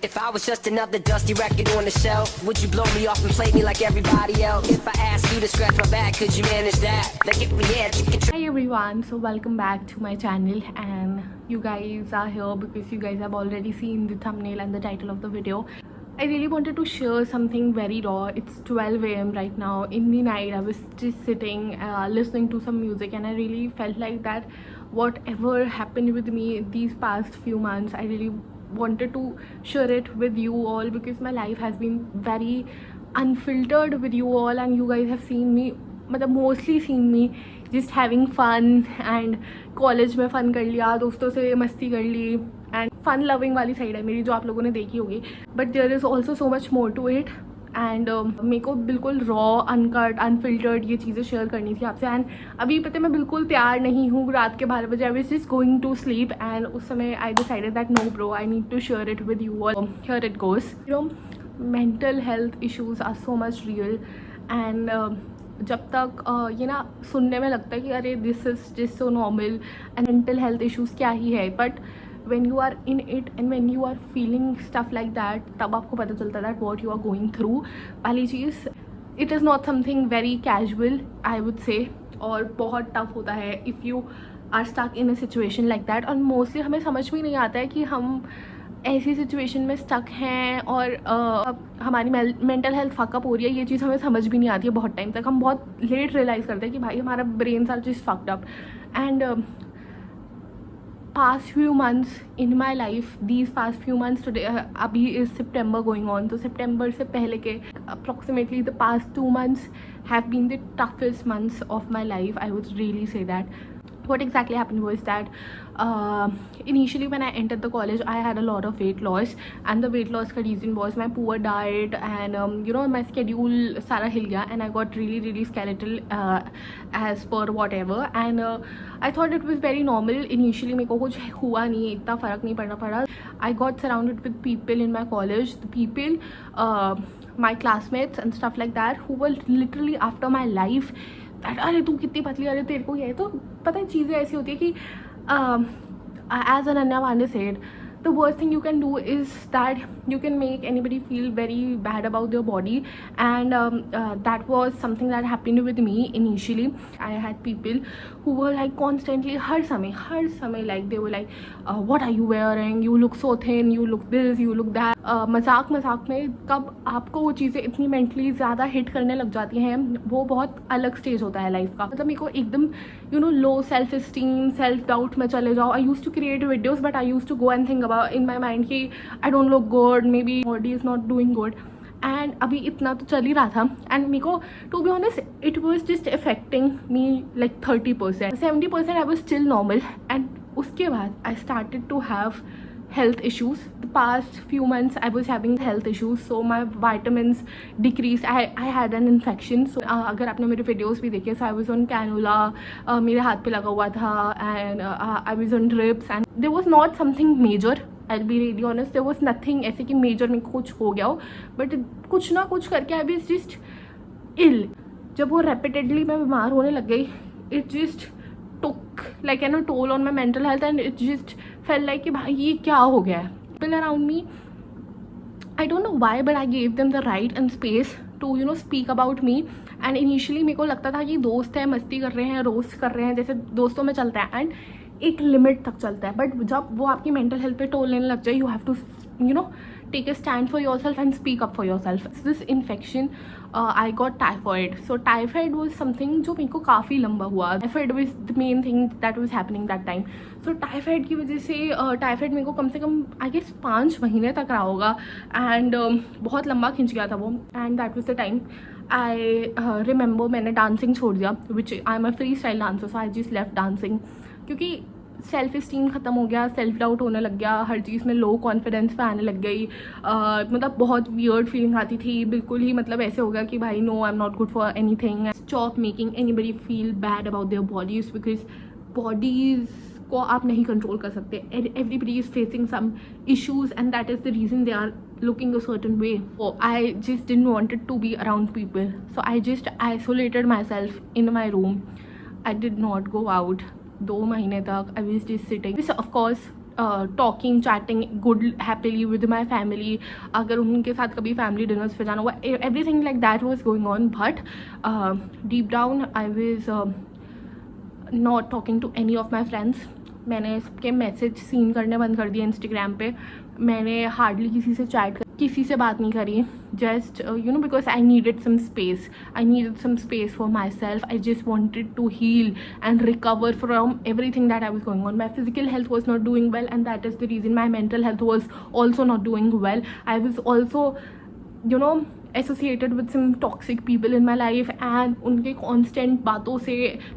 If I was just another dusty record on the shelf, would you blow me off and play me like everybody else? If I asked you to scratch my back, could you manage that? Like if we had, you could. Hi everyone, so welcome back to my channel, and you guys are here because you guys have already seen the thumbnail and the title of the video. I really wanted to share something very raw. It's 12 a.m. right now. In the night I was just sitting listening to some music, and I really felt like that whatever happened with me these past few months, I really wanted to share it with you all, because my life has been very unfiltered with you all, and you guys have seen me, mostly seen me just having fun, and college में fun कर लिया, दोस्तों से मस्ती कर ली, and fun loving वाली side है मेरी जो आप लोगों ने देखी होगी. But there is also so much more to it, and मेरे को बिल्कुल रॉ, अनकट, अनफिल्टर्ड ये चीज़ें शेयर करनी थी आपसे. एंड अभी पता है मैं बिल्कुल तैयार नहीं हूँ. रात के 12 बजे I was just going to sleep, and उस समय I decided that no bro, I need to share it with you all. Here it goes. You know, mental health issues are so much real, and जब तक ये ना सुनने में लगता है कि अरे this is just so normal and mental health issues क्या ही है, but when you are in it and when you are feeling stuff like that, तब आपको पता चलता है that what you are going through. पहली चीज़, it is not something very casual I would say, और बहुत टफ होता है if you are stuck in a situation like that. और मोस्टली हमें समझ में नहीं आता है कि हम ऐसी सिचुएशन में स्टक हैं और हमारी मेंटल हेल्थ फकअप हो रही है. ये चीज़ हमें समझ भी नहीं आती है बहुत टाइम तक. हम बहुत लेट रियलाइज़ करते हैं कि भाई हमारा brain are just fucked up. And past few months in my life, these past few months, today अभी is September going on, तो September से पहले के approximately the past 2 months have been the toughest months of my life. I would really say that. What exactly happened was that initially when I entered the college, I had a lot of weight loss, and the weight loss का reason was my poor diet, and you know, my schedule सारा हिल गया, and I got really skeletal as per whatever, and I thought it was very normal. Initially मेरे को कुछ हुआ नहीं, इतना फ़र्क नहीं पड़ना पड़ा. I got surrounded with people in my college, the people my classmates and stuff like that, who were literally after my life. अरे तू कितनी पतली, अरे तेरे को ये है. तो पता है चीज़ें ऐसी होती है कि as Ananya Panday said, the worst thing you can do is that you can make anybody feel very bad about their body, and that was something that happened with me initially. I had people who were like constantly हर समय like they were like what are you wearing, you look so thin, you look this, you look that. मजाक में कब आपको वो चीज़ें इतनी mentally ज़्यादा hit करने लग जाती हैं, वो बहुत अलग स्टेज होता है लाइफ का. मतलब मेरे को एकदम you know low self esteem, self doubt में चले जाओ. I use to create videos, but I use to go and think about in my mind कि I don't look good, maybe body is not doing good. And अभी इतना तो चल ही रहा था, and मेरे को to be honest it was just affecting me like 30%. 70% I was still normal, and उसके बाद I started to have health issues. The past few months I was having health issues, so my vitamins decreased. I had an infection. So अगर आपने मेरे videos भी देखे, so I was on cannula, मेरे हाथ पे लगा हुआ था, and I was on drips, and there was not something major. I'll be really honest, there was nothing ऐसे कि major में कुछ हो गया हो, but कुछ ना कुछ करके I was just ill. जब वो repeatedly मैं बीमार होने लग गई, it just took like a toll on my mental health, and it just felt like कि भाई ये क्या हो गया है. People around me, I don't know why, but I gave them the right and space to you know speak about me. And initially मेरे को लगता था कि दोस्त है, मस्ती कर रहे हैं, रोस्ट कर रहे हैं, जैसे दोस्तों में चलता है, एंड एक लिमिट तक चलता है. बट जब वो आपकी मेंटल हेल्थ पे टोल लेने लग जाए, you have to you know take a stand for yourself and speak up for yourself. This infection, I got typhoid. So typhoid was something जो मेरे को काफ़ी लंबा हुआ. Typhoid was the main thing that was happening that time. So typhoid की वजह से typhoid मेरे को कम से कम I guess 5 महीने तक रहा होगा, and बहुत लंबा खिंच गया था वो. And that was the time I remember मैंने डांसिंग छोड़ दिया, which I am a freestyle dancer, so I just left dancing. क्योंकि सेल्फ इस्टीम ख़त्म हो गया, सेल्फ डाउट होने लग गया, हर चीज़ में लो कॉन्फिडेंस पे आने लग गई. मतलब बहुत वियर्ड फीलिंग आती थी, बिल्कुल ही मतलब ऐसे हो गया कि भाई no, I am not good for anything. Stop making anybody feel bad about their bodies, because bodies को आप नहीं कंट्रोल कर सकते. Everybody is facing some issues, and that is the reason they are looking a certain way. So I just didn't wanted to be around people, so I just isolated myself in my room. I did not go out 2 महीने तक. I was just sitting. This of course talking chatting good happily with my family, अगर उनके साथ कभी family dinners पे जाना हुआ, everything like that was going on. But deep down I was not talking to any of my friends. मैंने सबके message seen करने बंद कर दिए इंस्टाग्राम पे. मैंने हार्डली किसी से किसी से बात नहीं करी. Just you know because I needed some space for myself. I just wanted to heal and recover from everything that I was going on. My physical health was not doing well and that is the reason. My mental health was also not doing well. I was also you know associated with some toxic people in my life, and unke constant baaton se,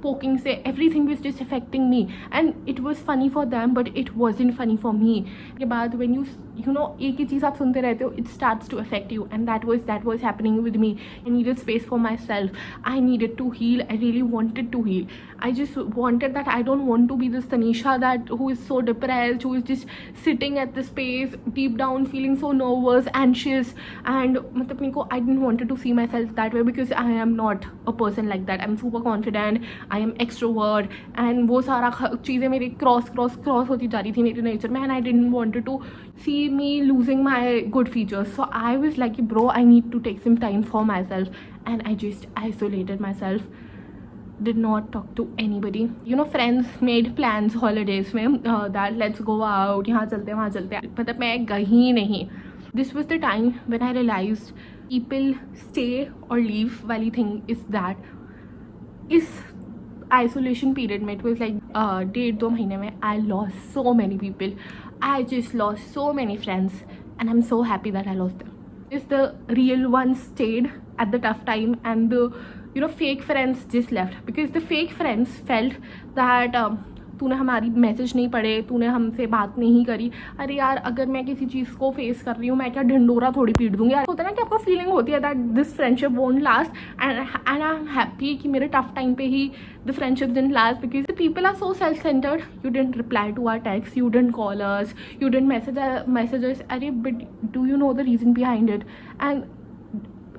poking se, everything was just affecting me, and it was funny for them but it wasn't funny for me. के बाद when you know एक ही चीज़ आप सुनते रहते हो, it starts to affect you, and that was happening with me. I needed space for myself. I needed to heal. I really wanted to heal. I just wanted that. I don't want to be this Tanisha who is so depressed, who is just sitting at the space deep down feeling so nervous, anxious, and मतलब मेरे को I didn't want to see myself that way because I am not a person like that. I'm super confident. I am extrovert, and वो सारा चीज़ें मेरी cross होती जा रही थी मेरे नेचर में, and I didn't want to see me losing my good features. So I was like, bro, I need to take some time for myself, and I just isolated myself. Did not talk to anybody. You know, friends made plans holidays में that let's go out, यहाँ चलते हैं वहाँ चलते हैं, मतलब मैं गई नहीं. This was the time when I realized people stay or leave वाली thing is that इस isolation period में, it was like 1.5-2 महीने में I lost so many people. I just lost so many friends, and I'm so happy that I lost them. Is the real ones stayed at the tough time, and the fake friends just left, because the fake friends felt that तूने हमारी message नहीं पढ़े, तूने हमसे बात नहीं करी. अरे यार, अगर मैं किसी चीज़ को फेस कर रही हूँ, मैं क्या ढिंडोरा थोड़ी पीट दूंगी. होता है ना कि आपको फीलिंग होती है that this friendship won't last, and I am happy कि मेरे टफ टाइम पे ही the friendship didn't last, because the people are so self centred. You didn't reply to our text, you didn't call us, you didn't messages. अरे but do you know the reason behind it? And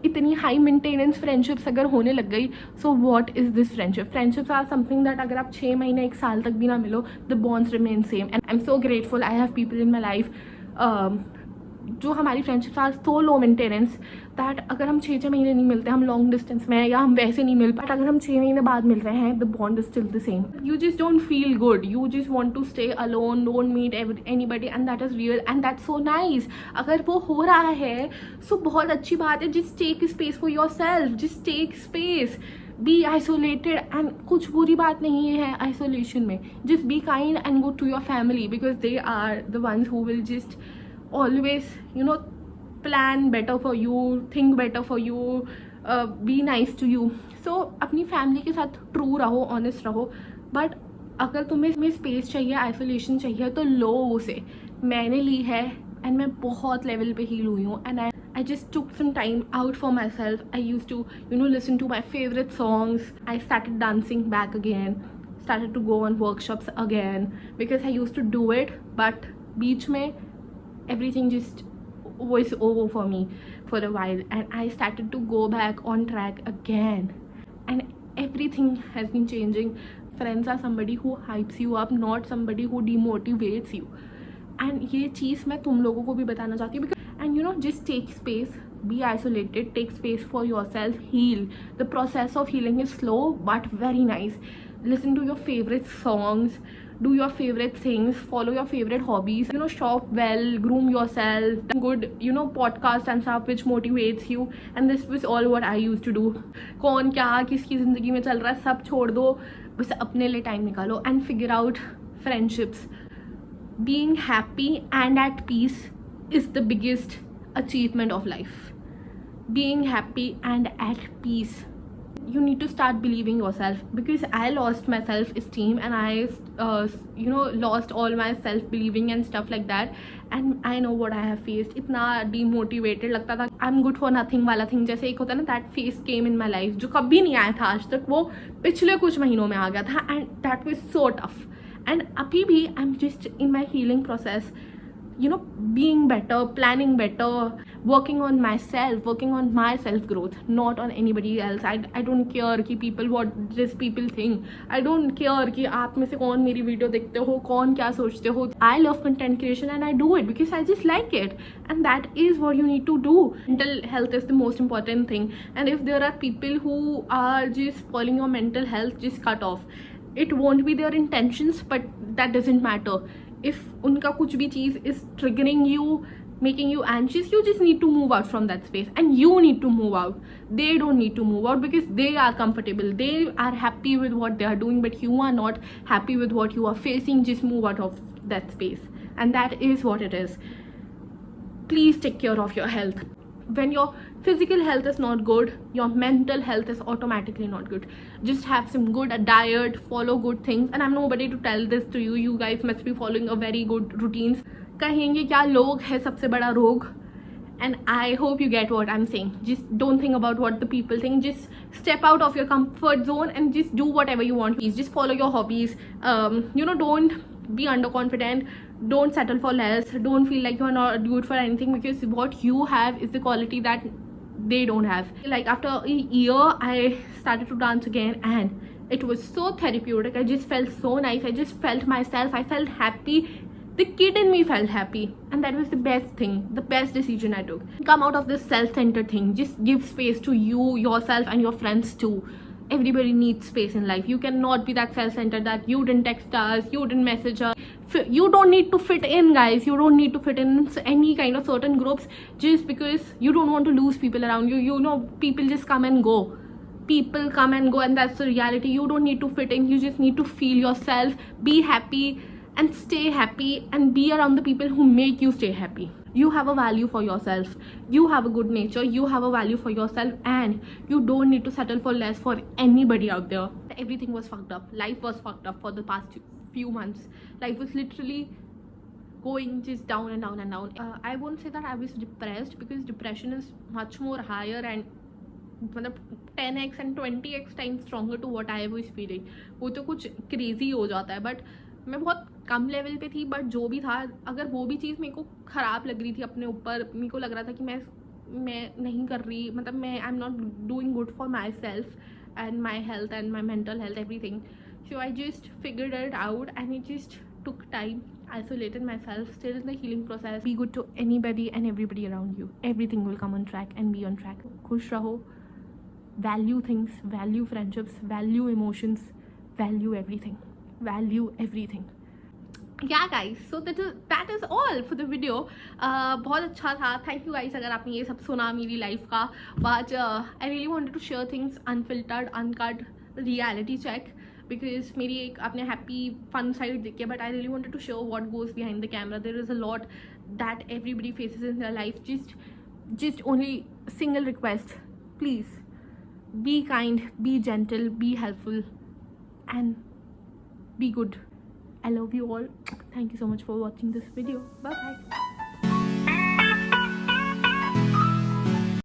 इतनी high maintenance friendships अगर होने लग गई, so what is this friendship? Friendships are something that अगर आप 6 महीने 1 साल तक भी ना मिलो, the bonds remain same. And I am so grateful I have people in my life जो हमारी friendships are so low maintenance that अगर हम 6 महीने नहीं मिलते, हम लॉन्ग डिस्टेंस में या हम वैसे नहीं मिल पाए, अगर हम 6 महीने बाद मिल रहे हैं, the bond is still the same. You just don't feel good, you just want to stay alone, don't meet anybody, and that is real and that's so nice. अगर वो हो रहा है सो बहुत अच्छी बात है. Just take space for yourself, just take space, be isolated, and कुछ बुरी बात नहीं है आइसोलेशन में. Just be kind and go to your family, because they are the ones who will just always plan better for you, think better for you, be nice to you. So अपनी family के साथ true रहो, honest रहो. But अगर तुम्हें space चाहिए, isolation चाहिए, तो लो उसे. मैंने ली है एंड मैं बहुत लेवल पे हील हुई हूँ. And I just took some time out for myself. I used to listen to my favorite songs. I started dancing back again, started to go on workshops again, because I used to do it, but बीच में everything just was over for me for a while, and I started to go back on track again, and everything has been changing. Friends are somebody who hypes you up, not somebody who demotivates you, and ये चीज़ मैं तुम लोगों को भी बताना चाहती हूँ. And just take space, be isolated, take space for yourself, heal. The process of healing is slow but very nice. Listen to your favorite songs, do your favorite things, follow your favorite hobbies, shop well, groom yourself, good podcast and stuff which motivates you. And this was all what I used to do. कौन क्या किसकी ज़िंदगी में चल रहा है सब छोड़ दो, बस अपने लिए टाइम निकालो and figure out friendships. Being happy and at peace is the biggest achievement of life. Being happy and at peace. You need to start believing yourself, because I lost my self-esteem and I lost all my self-believing and stuff like that, and I know what I have faced. इतना demotivated लगता था, I'm good for nothing वाला thing. जैसे एक होता है ना, that phase came in my life जो कभी नहीं आया था आज तक, वो पिछले कुछ महीनों में आ गया था, and that was so tough. And अभी भी I'm just in my healing process. you know, being better, planning better, working on myself, working on my self growth, not on anybody else. I don't care कि people what this people think. I don't care कि आप में से कौन मेरी video देखते हो, कौन क्या सोचते हो. I love content creation and I do it because I just like it, and that is what you need to do. Mental health is the most important thing, and if there are people who are just spoiling your mental health, just cut off. It won't be their intentions, but that doesn't matter. If उनका कुछ भी चीज़ is triggering you, making you anxious, you just need to move out from that space, and you need to move out. They don't need to move out because they are comfortable, they are happy with what they are doing, but you are not happy with what you are facing. Just move out of that space, and that is what it is. Please take care of your health. When your physical health is not good, your mental health is automatically not good. Just have some good diet, follow good things, and I'm nobody to tell this to you. You guys must be following a very good routines. कहेंगे क्या लोग है सबसे बड़ा रोग, and I hope you get what I'm saying. Just don't think about what the people think. Just step out of your comfort zone and just do whatever you want. Please just follow your hobbies. You know, don't be underconfident, don't settle for less, don't feel like you're not good for anything, because what you have is the quality that they don't have. Like after a year I started to dance again, and it was so therapeutic. I just felt so nice, I just felt myself, I felt happy. The kid in me felt happy, and that was the best thing, the best decision I took. Come out of this self-centered thing. Just give space to you, yourself, and your friends too. Everybody needs space in life. You cannot be that self-centered that you didn't text us, you didn't message us. You don't need to fit in, guys. You don't need to fit in any kind of certain groups just because you don't want to lose people around you. You know, people just come and go. People come and go, and that's the reality. You don't need to fit in. You just need to feel yourself, be happy, and stay happy, and be around the people who make you stay happy. You have a value for yourself, you have a good nature, you have a value for yourself, and you don't need to settle for less for anybody out there. Everything was fucked up. Life was fucked up for the past few months. Life was literally going just down and down and down. I won't say that I was depressed, because depression is much more higher and 10x and 20x times stronger to what I was feeling. वो तो कुछ crazy हो जाता है, but मैं बहुत कम level पे थी. बट जो भी था, अगर वो भी चीज़ मेरे को ख़राब लग रही थी अपने ऊपर, मेरे को लग रहा था कि मैं नहीं कर रही, मतलब मैं आई am not doing good for my self and my health and my mental health, everything. So I just figured it out, and it just took time, isolated myself, still in the healing process. Be good to anybody and everybody around you. Everything will come on track and be on track. खुश रहो, value things, value friendships, value emotions, value everything. Value everything. Yeah guys, so that is all for the video. बहुत अच्छा था. Thank you guys अगर आपने ये सब सुना मेरी लाइफ का. But I really wanted to share things unfiltered, uncut, reality check, because मेरी एक आपने happy fun side देखी है, but I really wanted to show what goes behind the camera. There is a lot that everybody faces in their life. Just only single request, please be kind, be gentle, be helpful, and be good. I love you all. Thank you so much for watching this video. Bye bye.